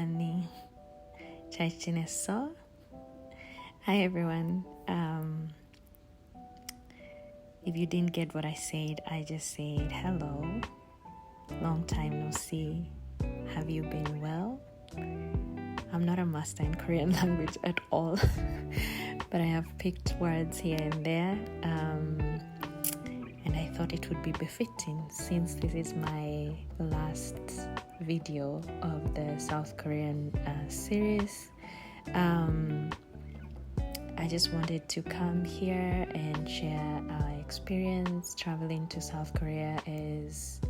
많이 잘 지냈어? Hi everyone. If you didn't get what I said, I just said hello. Long time no see. Have you been well? I'm not a master in Korean language at all, but I have picked words here and there, and I thought it would be befitting since this is my last video of the South Korean series. I just wanted to come here and share our experience traveling to South Korea as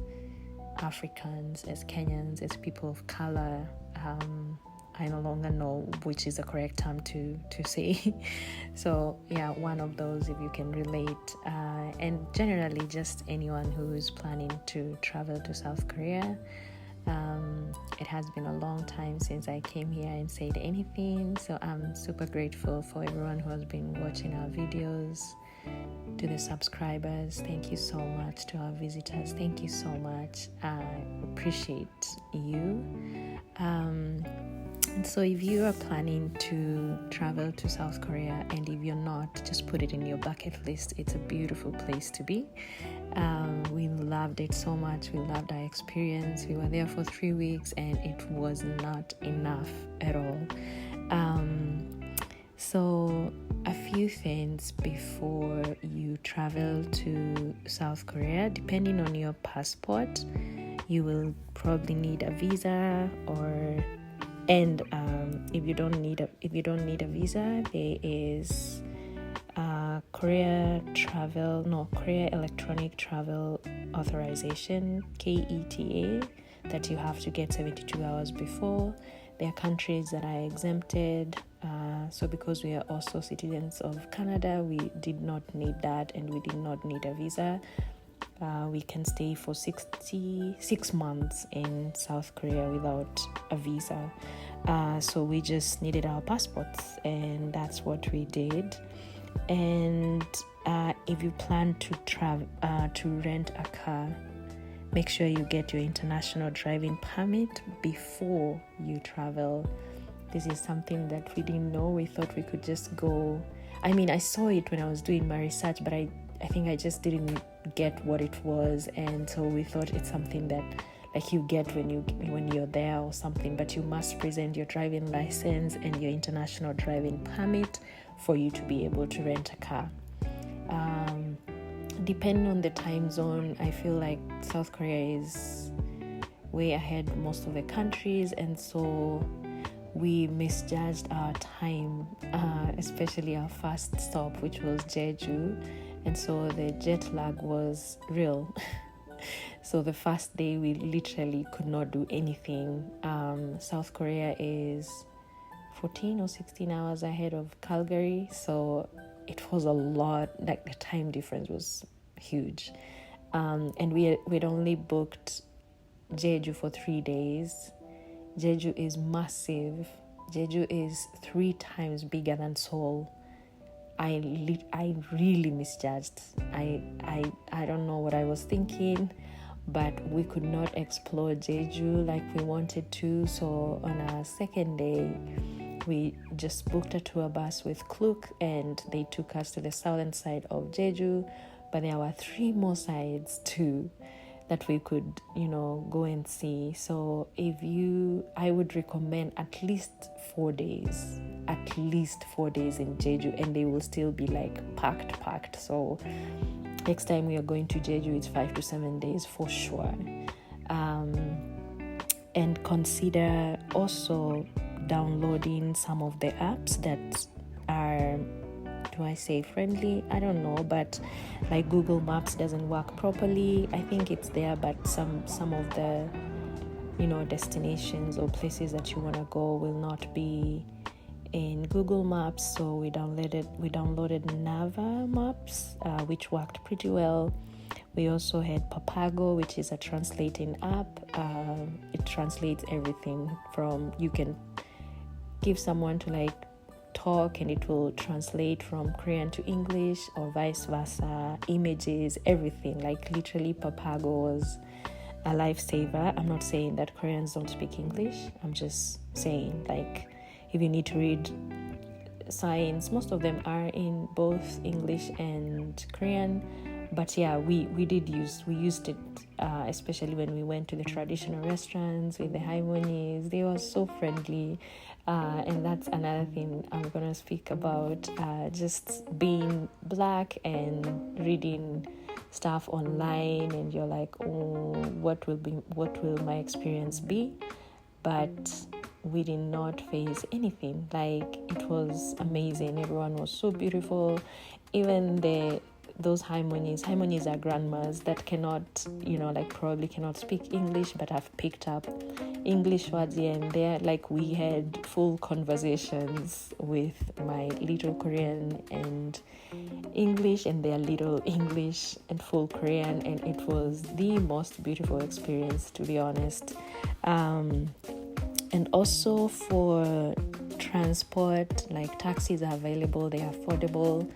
Africans, as Kenyans, as people of color. I no longer know which is the correct term to say. So yeah, one of those, if you can relate, and generally just anyone who's planning to travel to South Korea. It has been a long time since I came here and said anything, so I'm super grateful for everyone who has been watching our videos. To the subscribers, thank you so much. To our visitors, thank you so much. I appreciate you. So if you are planning to travel to South Korea, and if you're not, just put it in your bucket list. It's a beautiful place to be. We loved it so much. We loved our experience. We were there for 3 weeks and it was not enough at all. So a few things before you travel to South Korea. Depending on your passport, you will probably need a visa, if you don't need a visa, there is Korea Electronic Travel Authorization, KETA, that you have to get 72 hours before. There are countries that are exempted. So because we are also citizens of Canada, we did not need that, and we did not need a visa. We can stay for 6 months in South Korea without a visa. So we just needed our passports, and that's what we did. And if you plan to travel to rent a car, make sure you get your international driving permit before you travel. This is something that we didn't know. We thought we could just go. I mean, I saw it when I was doing my research, but I think I just didn't get what it was, and so we thought it's something that like you get when you're there or something, but you must present your driving license and your international driving permit for you to be able to rent a car. Depending on the time zone, I feel like South Korea is way ahead most of the countries, and so we misjudged our time, especially our first stop, which was Jeju, and so the jet lag was real. So the first day we literally could not do anything. South Korea is 14 or 16 hours ahead of Calgary, so it was a lot. Like the time difference was huge, and we'd only booked Jeju for 3 days. Jeju is massive. Jeju is 3 times bigger than Seoul. I really misjudged. I don't know what I was thinking, but we could not explore Jeju like we wanted to. So on our second day, we just booked a tour bus with Klook, and they took us to the southern side of Jeju. But there were 3 more sides too that we could, go and see. So I would recommend at least 4 days in Jeju, and they will still be like packed. So next time we are going to Jeju, it's 5 to 7 days for sure. And consider also downloading some of the apps that are, do I say friendly? I don't know, but like Google Maps doesn't work properly. I think it's there, but some of the destinations or places that you want to go will not be in Google Maps. So we downloaded Nava Maps, which worked pretty well. We also had Papago, which is a translating app. It translates everything from, you can give someone to talk and it will translate from Korean to English or vice versa, images, everything. Like literally Papago was a lifesaver. I'm not saying that Koreans don't speak English. I'm just saying, like, if you need to read signs, most of them are in both English and Korean. But yeah, we used it, especially when we went to the traditional restaurants with the harmonies. They were so friendly, and that's another thing I'm gonna speak about. Just being Black and reading stuff online, and you're like, oh, what will my experience be? But we did not face anything. Like, it was amazing. Everyone was so beautiful. Even those harmonies are grandmas that cannot, like, probably cannot speak English, but have picked up English words here and there. Like, we had full conversations with my little Korean and English, and their little English and full Korean, and it was the most beautiful experience, to be honest. And also for transport, like, taxis are available, they are affordable.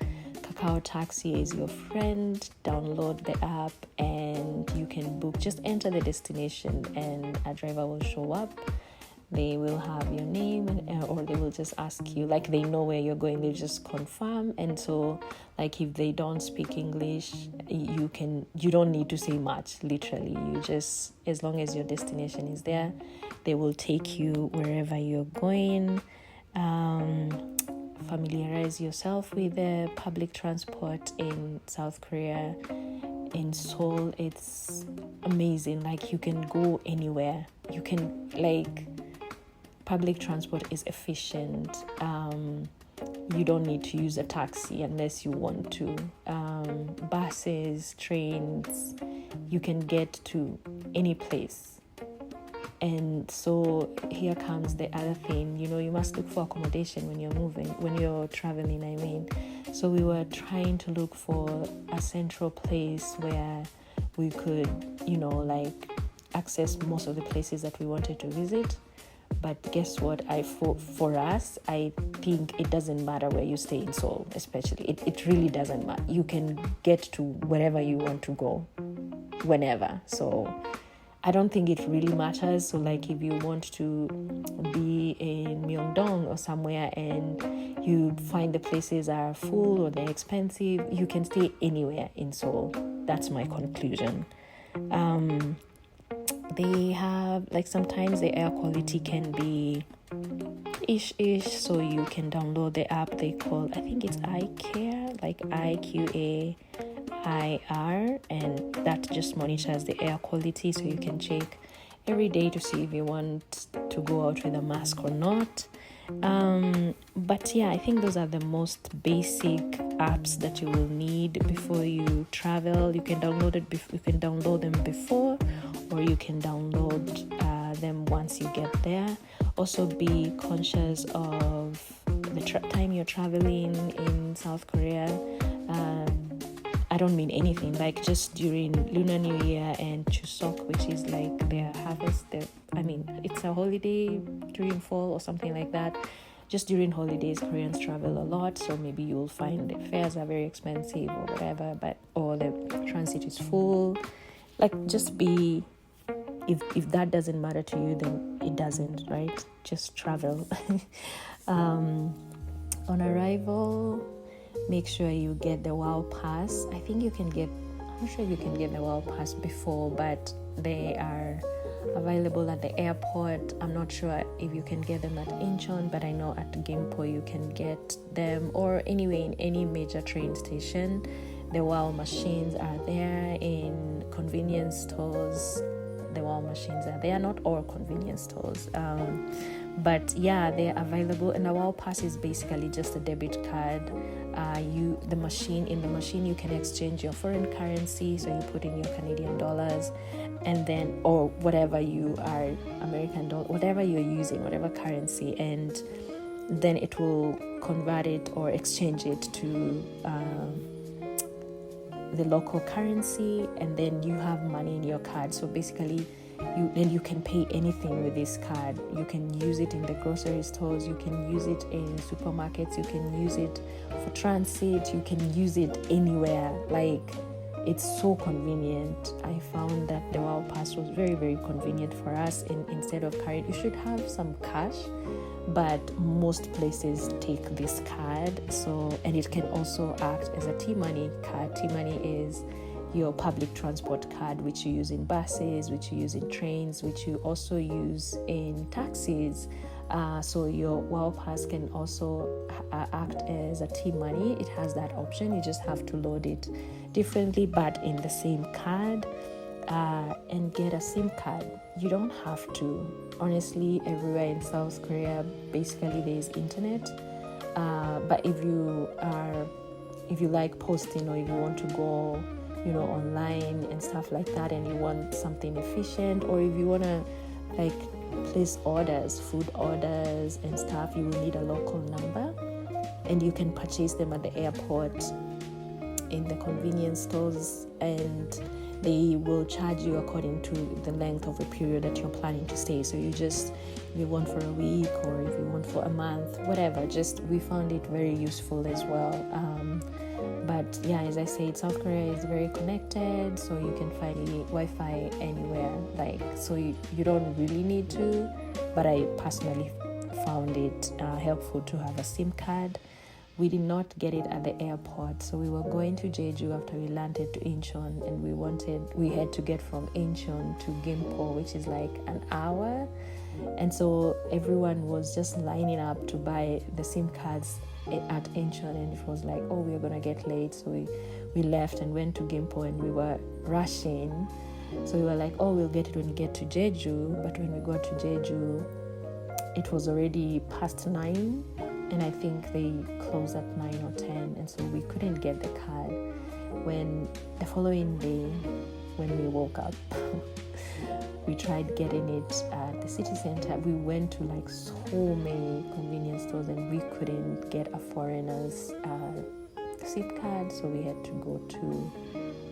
Kakao Taxi is your friend. Download the app and you can book. Just enter the destination and a driver will show up. They will have your name, or they will just ask you, like, they know where you're going, they just confirm. And so, like, if they don't speak English, you don't need to say much, literally. You just, as long as your destination is there, they will take you wherever you're going. Familiarize yourself with the public transport in South Korea. In Seoul, it's amazing. Like, you can go anywhere. You can, like, public transport is efficient. You don't need to use a taxi unless you want to. Buses, trains, you can get to any place. And so here comes the other thing, you must look for accommodation when you're traveling, I mean. So we were trying to look for a central place where we could, like, access most of the places that we wanted to visit. But guess what? For us, I think it doesn't matter where you stay in Seoul, especially. It really doesn't matter. You can get to wherever you want to go, whenever. So I don't think it really matters. So, like, if you want to be in Myeongdong or somewhere and you find the places are full or they're expensive, you can stay anywhere in Seoul. That's my conclusion. They have, like, sometimes the air quality can be ish, so you can download the app they call, I think it's iCare, like IQAIR, and that just monitors the air quality, so you can check every day to see if you want to go out with a mask or not. But yeah, I think those are the most basic apps that you will need before you travel. You can download them before, or you can download them once you get there. Also, be conscious of the time you're traveling in South Korea. I don't mean anything, like, just during Lunar New Year and Chuseok, which is like their harvest. It's a holiday during fall or something like that. Just during holidays, Koreans travel a lot, so maybe you'll find the fares are very expensive or whatever, or the transit is full. Like, just be, if that doesn't matter to you, then it doesn't, right? Just travel. On arrival, make sure you get the WOW pass. I'm sure you can get the WOW pass before, but they are available at the airport. I'm not sure if you can get them at Incheon, but I know at Gimpo you can get them, or anyway in any major train station. The WOW machines are there. In convenience stores, the WOW machines are there. Not all convenience stores, but yeah, they're available. And the WOW pass is basically just a debit card. In the machine you can exchange your foreign currency, so you put in your Canadian dollars, and then, or whatever you are, American dollar, whatever you're using, whatever currency, and then it will convert it or exchange it to the local currency, and then you have money in your card. So basically you can pay anything with this card. You can use it in the grocery stores, you can use it in supermarkets, you can use it for transit, you can use it anywhere. Like, it's so convenient. I found that the Wow Pass was very, very convenient for us. Instead of carrying, you should have some cash, but most places take this card. So, and it can also act as a T-Money card. T-Money is your public transport card, which you use in buses, which you use in trains, which you also use in taxis. So your Wow Pass can also act as a T-Money. It has that option. You just have to load it differently, but in the same card, and get a SIM card. You don't have to. Honestly, everywhere in South Korea, basically there is internet. But if you like posting, or if you want to go, online and stuff like that, and you want something efficient, or if you want to like place orders, food orders and stuff, you will need a local number, and you can purchase them at the airport in the convenience stores, and they will charge you according to the length of a period that you're planning to stay. So if you want for a week, or if you want for a month, whatever, we found it very useful as well. But yeah, as I said, South Korea is very connected, so you can find Wi-Fi anywhere. So you don't really need to, but I personally found it helpful to have a SIM card. We did not get it at the airport, so we were going to Jeju after we landed to Incheon, and we had to get from Incheon to Gimpo, which is like an hour, and so everyone was just lining up to buy the SIM cards at Incheon, and it was like, oh, we're gonna get late, so we left and went to Gimpo, and we were rushing, so we were like, oh, we'll get it when we get to Jeju. But when we got to Jeju, it was already past 9, and I think they closed at 9 or 10, and so we couldn't get the card. When the following day, when we woke up, we tried getting it at the city center. We went to like so many convenience stores, and we couldn't get a foreigner's SIM card, so we had to go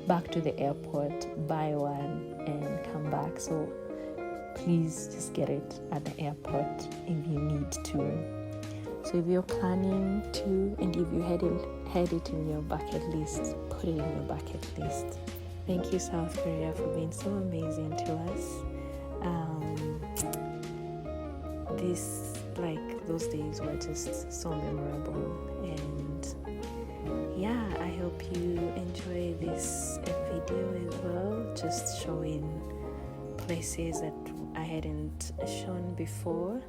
back to the airport, buy one, and come back. So please just get it at the airport if you need to. So if you're planning to, and if you had it in your bucket list, put it in your bucket list. Thank you, South Korea, for being so amazing to us. Those days were just so memorable, and yeah, I hope you enjoy this video as well, just showing places that I hadn't shown before.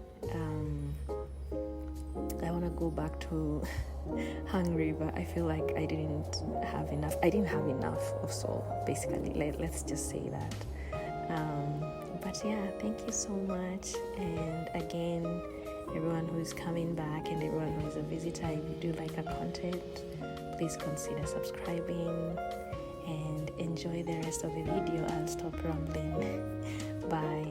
I want to go back to Hungary, but I feel like I didn't have enough of Seoul, basically. Let's just say that. But yeah, thank you so much. And again, everyone who's coming back and everyone who's a visitor, if you do like our content, please consider subscribing and enjoy the rest of the video. I'll stop rambling. Bye.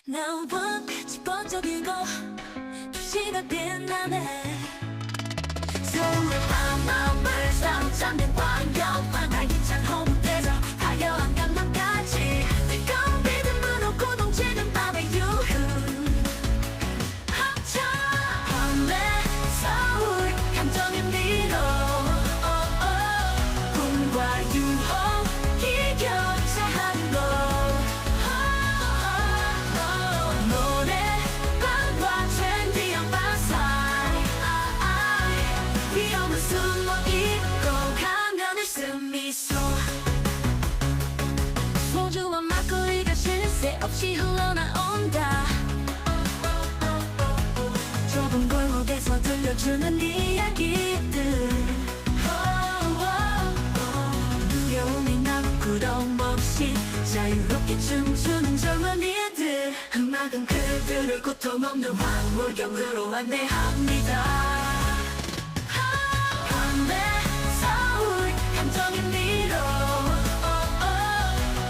나와 집어적이고 도시가 빛나네 서울의 밤마음을 사로잡는 광경만 알기찬 홍대에서 화려한 강남까지 뜨거운 믿음으로 고동치는 밤의 유흥 합쳐 밤의 서울 감정의 미로 꿈과 유혹이 교차하는 곳 노래방과 트렌디한 밤사이 위험은 숨어있고 가면을 쓴 미소 소주와 막걸리가 쉴 새 없이 흘러나온다 좁은 골목에서 들려주는 이야기들 두려움이 나고 부러움 없이 자유롭게 춤추는 젊은이들 음악은 그들을 고통 없는 황홀경으로 안내합니다 밤의 서울 감정의 미로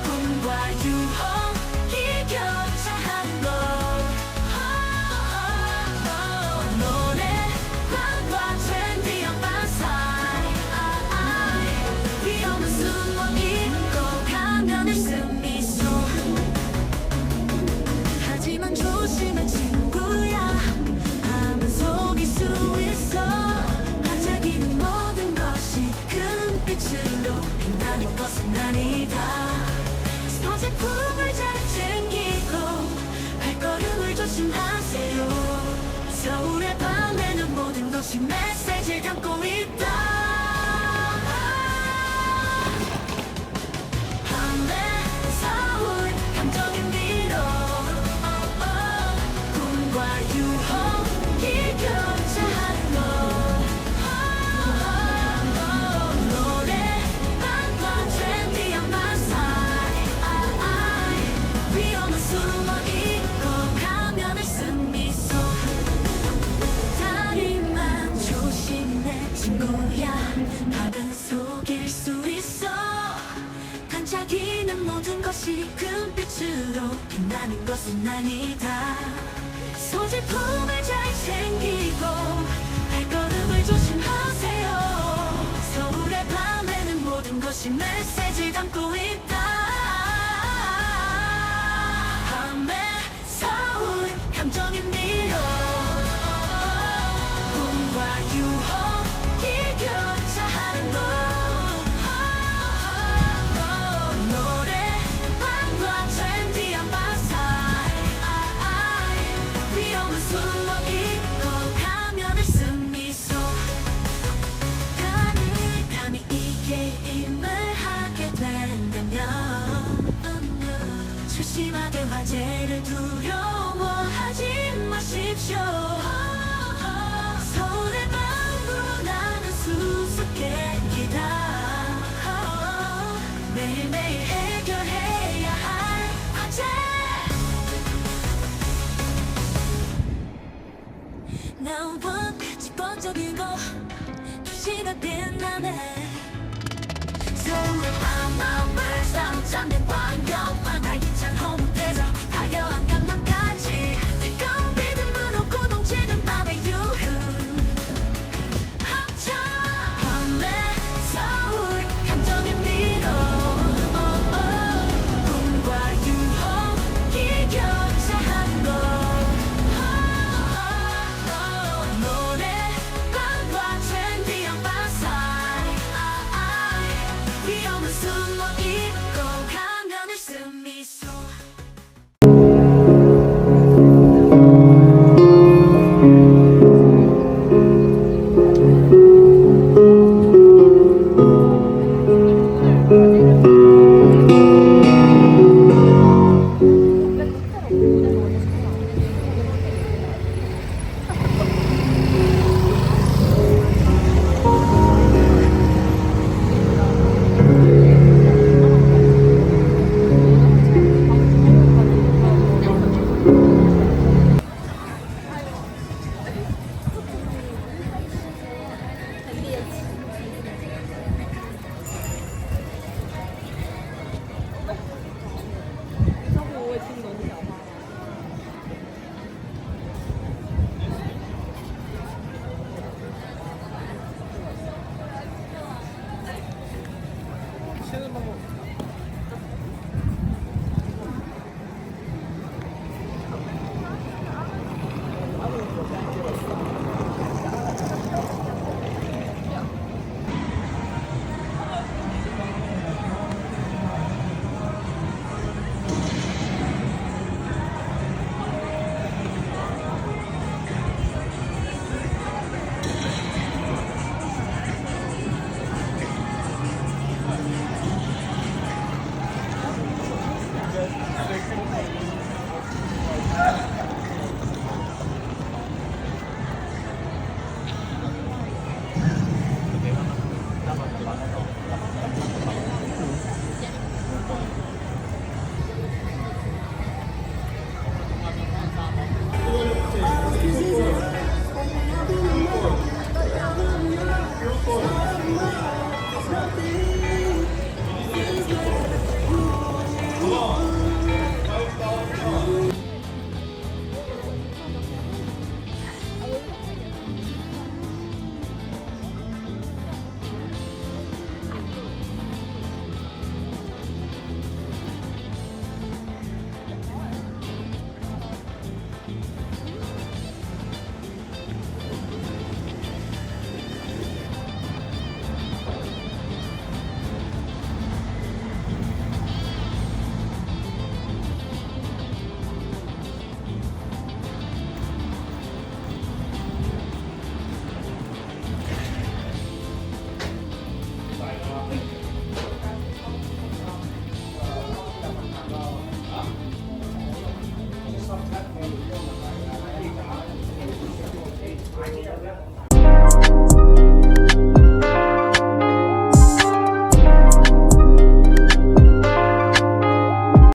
꿈과 유혹이 교차하는 곳 노래방과 트렌디한 밤사이 위험은 숨어있고 가면을 쓴 미소 하지만 조심해 친구야 밤은 속일 수 있어 반짝이는 모든 것이 금빛으로 빛나는 것은 아니다 소지품을 잘 챙기고 발걸음을 조심하세요 서울의 밤에는 모든 것이 메시지를 담고 있다 밤의 서울 감정의 미로 꿈과 유혹이 교차하는 곳 노래방과 트렌디한 밤사이 위험은 숨어있고 가면을 쓴 미소 다리만 조심해 친구야 밤은 속일 수 있어 반짝이는 모든 것이 금빛으로 빛나는 것은 아니다 소지품을 잘 챙기고 발걸음을 조심하세요 서울의 밤에는 모든 것이 메시지 담고 있다 밤의 서울 감정의 미로 꿈과 유혹이 교차하는 곳 노래방과 트렌디한 밤사이 위험은 숨어있고 가면을 쓴 미소 감히 이 게임을 하게 된다면 조심하게 화제를 두려워하지 마십시오 서울의 밤으로 나는 수수께끼다 매일매일 해결해야 할 과제 나와 집어적이고 도시가 빛나네 서울의 밤마음을 사로잡는 광경만 알기찬 홍대에서 화려한 강남까지 뜨거운 믿음으로 고동치는 밤의 유흥 합쳐 밤의 서울 감정의 미로 꿈과 유혹이 교차하는 곳 노래방과 트렌디한 밤사이 위험은 숨어있고 가면을 쓴 미소 Sometimes